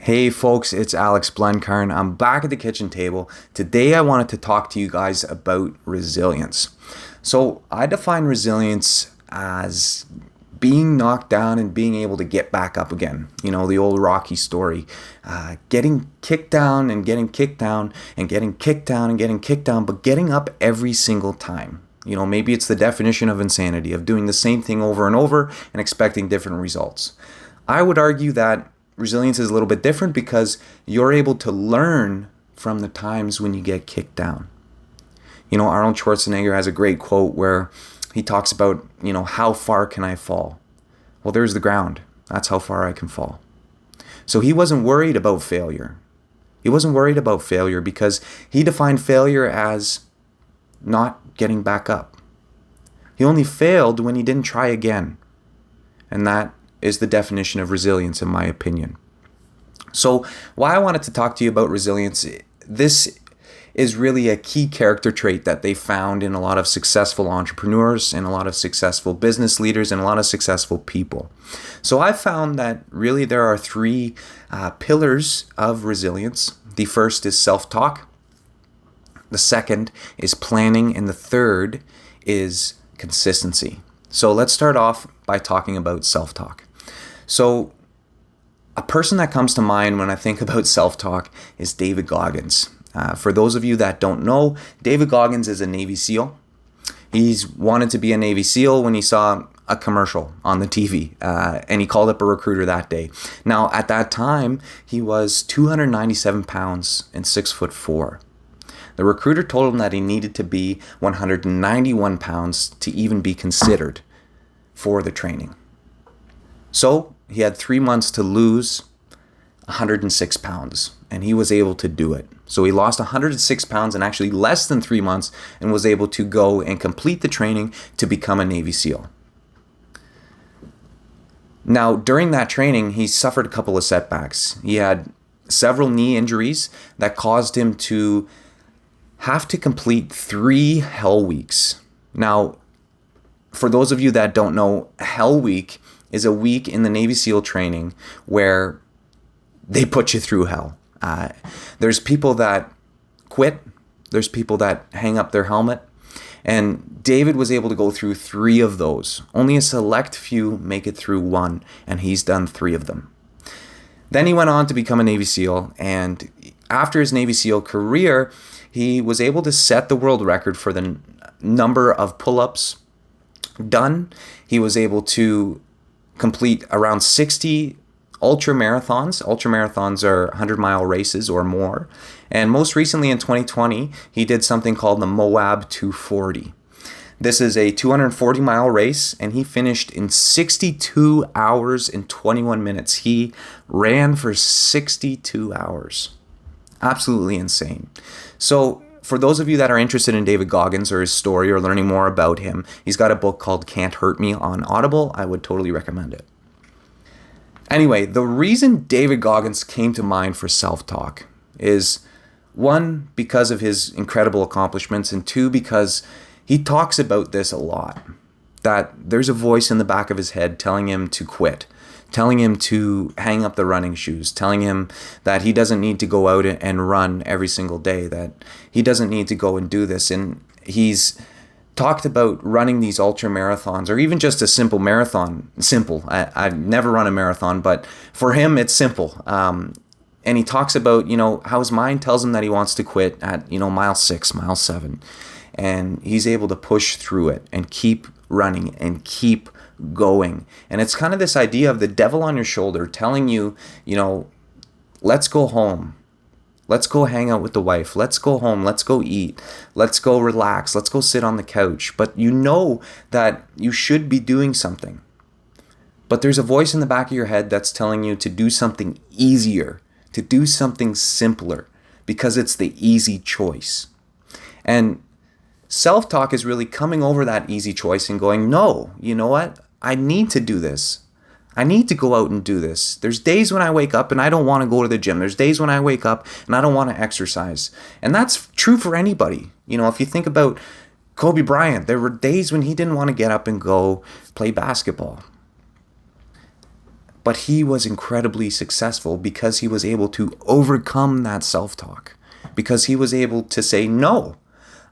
Hey folks, it's Alex Blencarn. I'm back at the kitchen table. Today I wanted to talk to you guys about resilience. So I define resilience as being knocked down and being able to get back up again. You know, the old Rocky story. Getting kicked down and getting kicked down and getting kicked down and getting kicked down, but getting up every single time. You know, maybe it's the definition of insanity, of doing the same thing over and over and expecting different results. I would argue that resilience is a little bit different because you're able to learn from the times when you get kicked down. You know, Arnold Schwarzenegger has a great quote where he talks about, how far can I fall? Well, there's the ground. That's how far I can fall. So he wasn't worried about failure. He wasn't worried about failure because he defined failure as not getting back up. He only failed when he didn't try again. And that is the definition of resilience, in my opinion. So why I wanted to talk to you about resilience, this is really a key character trait that they found in a lot of successful entrepreneurs and a lot of successful business leaders and a lot of successful people. So I found that really there are three pillars of resilience. The first is self-talk. The second is planning. And the third is consistency. So let's start off by talking about self-talk. So a person that comes to mind when I think about self-talk is David Goggins. For those of you that don't know, David Goggins is a Navy SEAL. He's wanted to be a Navy SEAL when he saw a commercial on the TV, and he called up a recruiter that day. Now, at that time, he was 297 pounds and 6'4". The recruiter told him that he needed to be 191 pounds to even be considered for the training. So he had 3 months to lose 106 pounds, and he was able to do it. So he lost 106 pounds in actually less than 3 months and was able to go and complete the training to become a Navy SEAL. Now, during that training, he suffered a couple of setbacks. He had several knee injuries that caused him to have to complete 3 Hell Weeks. Now, for those of you that don't know, Hell Week is a week in the Navy SEAL training where they put you through hell. There's people that quit. There's people that hang up their helmet. And David was able to go through 3 of those. Only a select few make it through 1, and he's done 3 of them. Then he went on to become a Navy SEAL, and after his Navy SEAL career, he was able to set the world record for the number of pull-ups done. He was able to complete around 60 ultra marathons. Ultra marathons are 100-mile races or more. And most recently in 2020, he did something called the Moab 240. This is a 240-mile race, and he finished in 62 hours and 21 minutes. He ran for 62 hours. Absolutely insane. So for those of you that are interested in David Goggins or his story or learning more about him, he's got a book called Can't Hurt Me on Audible. I would totally recommend it. Anyway, the reason David Goggins came to mind for self-talk is 1, because of his incredible accomplishments, and 2, because he talks about this a lot, that there's a voice in the back of his head telling him to quit, telling him to hang up the running shoes, telling him that he doesn't need to go out and run every single day, that he doesn't need to go and do this. And he's talked about running these ultra marathons or even just a simple marathon. Simple. I've never run a marathon, but for him, it's simple. And he talks about, how his mind tells him that he wants to quit at, mile 6, mile 7. And he's able to push through it and keep running and keep going. And it's kind of this idea of the devil on your shoulder telling you, let's go home. Let's go hang out with the wife. Let's go home. Let's go eat. Let's go relax. Let's go sit on the couch. But you know that you should be doing something. But there's a voice in the back of your head that's telling you to do something easier, to do something simpler, because it's the easy choice. And self-talk is really coming over that easy choice and going, no, you know what? I need to do this. I need to go out and do this. There's days when I wake up and I don't want to go to the gym. There's days when I wake up and I don't want to exercise. And that's true for anybody. If you think about Kobe Bryant, there were days when he didn't want to get up and go play basketball. But he was incredibly successful because he was able to overcome that self-talk, because he was able to say, no,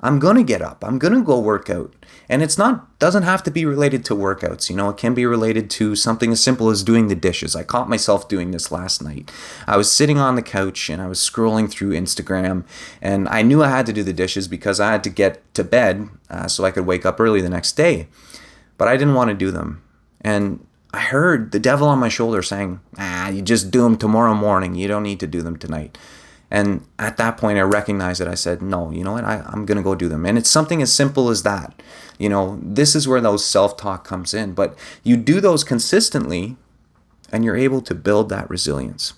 I'm going to get up. I'm going to go work out. And doesn't have to be related to workouts. It can be related to something as simple as doing the dishes. I caught myself doing this last night. I was sitting on the couch and I was scrolling through Instagram, and I knew I had to do the dishes because I had to get to bed so I could wake up early the next day. But I didn't want to do them. And I heard the devil on my shoulder saying, you just do them tomorrow morning. You don't need to do them tonight. And at that point, I recognized it. I said, no, you know what? I'm going to go do them. And it's something as simple as that. This is where those self-talk comes in. But you do those consistently, and you're able to build that resilience.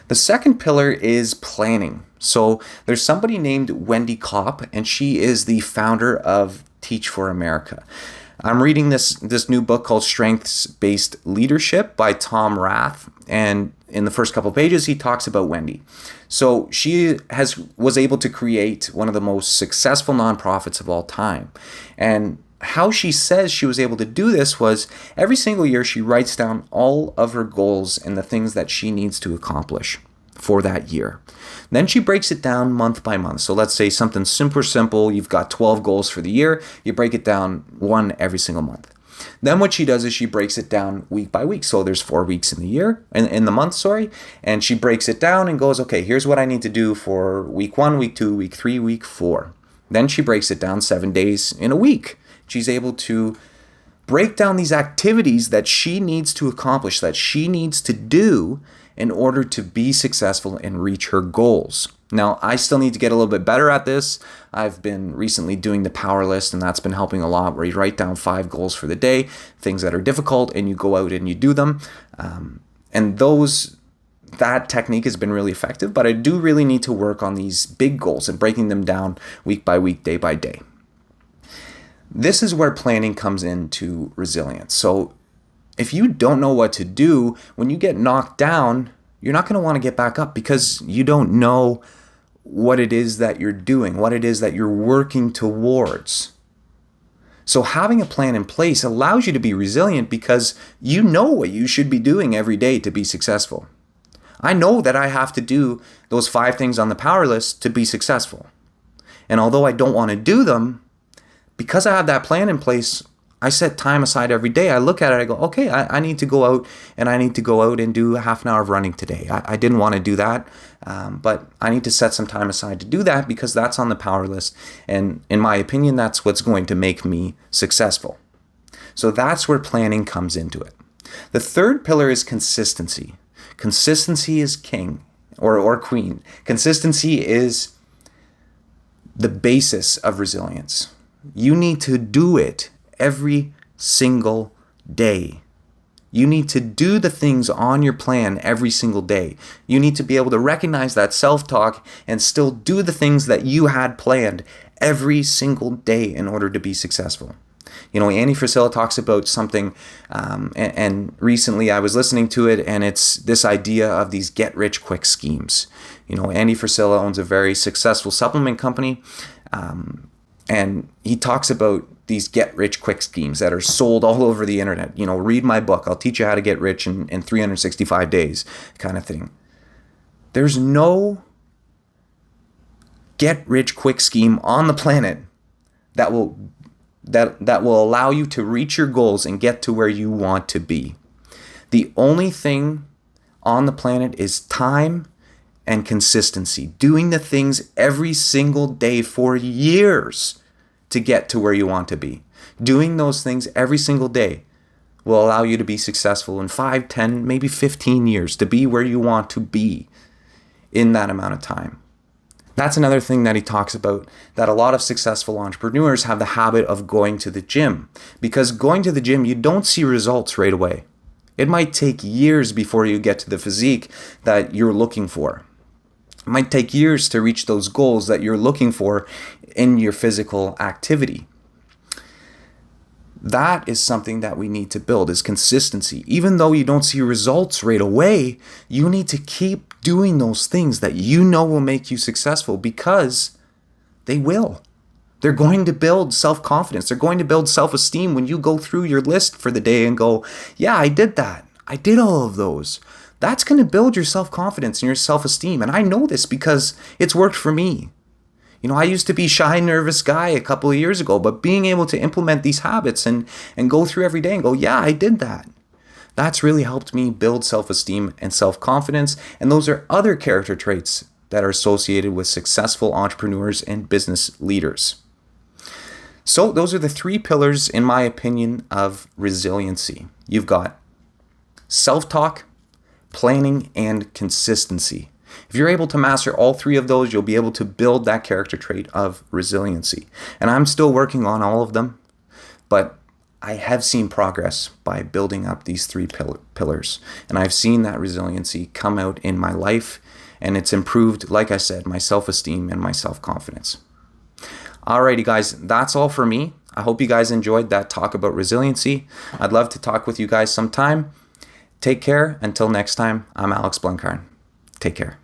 The second pillar is planning. So there's somebody named Wendy Kopp, and she is the founder of Teach for America. I'm reading this new book called Strengths-Based Leadership by Tom Rath, and in the first couple pages, he talks about Wendy. So she was able to create one of the most successful nonprofits of all time. And how she says she was able to do this was every single year she writes down all of her goals and the things that she needs to accomplish for that year. Then she breaks it down month by month. So let's say something super simple. You've got 12 goals for the year. You break it down one every single month. Then what she does is she breaks it down week by week. So there's 4 weeks in the month, and she breaks it down and goes, okay, here's what I need to do for week 1, week 2, week 3, week 4. Then she breaks it down 7 days in a week. She's able to break down these activities that she needs to accomplish, that she needs to do in order to be successful and reach her goals. Now, I still need to get a little bit better at this. I've been recently doing the power list, and that's been helping a lot, where you write down 5 goals for the day, things that are difficult, and you go out and you do them. And that technique has been really effective, but I do really need to work on these big goals and breaking them down week by week, day by day. This is where planning comes into resilience. So if you don't know what to do, when you get knocked down, you're not going to want to get back up because you don't know what it is that you're doing, what it is that you're working towards. So having a plan in place allows you to be resilient because you know what you should be doing every day to be successful. I know that I have to do those 5 things on the power list to be successful. And although I don't want to do them, because I have that plan in place, I set time aside every day. I look at it, I go, okay, I need to go out and do half an hour of running today. I didn't want to do that, but I need to set some time aside to do that because that's on the power list. And in my opinion, that's what's going to make me successful. So that's where planning comes into it. The third pillar is consistency. Consistency is king or queen. Consistency is the basis of resilience. You need to do it every single day. You need to do the things on your plan every single day. You need to be able to recognize that self-talk and still do the things that you had planned every single day in order to be successful. Andy Frisella talks about something, and recently I was listening to it, and it's this idea of these get-rich-quick schemes. Andy Frisella owns a very successful supplement company, and he talks about these get-rich-quick schemes that are sold all over the internet. Read my book. I'll teach you how to get rich in 365 days kind of thing. There's no get-rich-quick scheme on the planet that will allow you to reach your goals and get to where you want to be. The only thing on the planet is time and consistency. Doing the things every single day for years to get to where you want to be. Doing those things every single day will allow you to be successful in 5, 10, maybe 15 years, to be where you want to be in that amount of time. That's another thing that he talks about, that a lot of successful entrepreneurs have the habit of going to the gym. Because going to the gym, you don't see results right away. It might take years before you get to the physique that you're looking for. It might take years to reach those goals that you're looking for in your physical activity. That is something that we need to build, is consistency. Even though you don't see results right away, you need to keep doing those things that you know will make you successful, because they will. They're going to build self-confidence. They're going to build self-esteem when you go through your list for the day and go, yeah, I did that. I did all of those. That's going to build your self-confidence and your self-esteem. And I know this because it's worked for me. I used to be a shy, nervous guy a couple of years ago, but being able to implement these habits and go through every day and go, yeah, I did that. That's really helped me build self-esteem and self-confidence. And those are other character traits that are associated with successful entrepreneurs and business leaders. So those are the 3 pillars, in my opinion, of resiliency. You've got self-talk, planning, and consistency. If you're able to master all 3 of those, you'll be able to build that character trait of resiliency. And I'm still working on all of them, but I have seen progress by building up these 3 pillars. And I've seen that resiliency come out in my life, and it's improved, like I said, my self-esteem and my self-confidence. Alrighty, guys, that's all for me. I hope you guys enjoyed that talk about resiliency. I'd love to talk with you guys sometime. Take care. Until next time, I'm Alex Blancarn. Take care.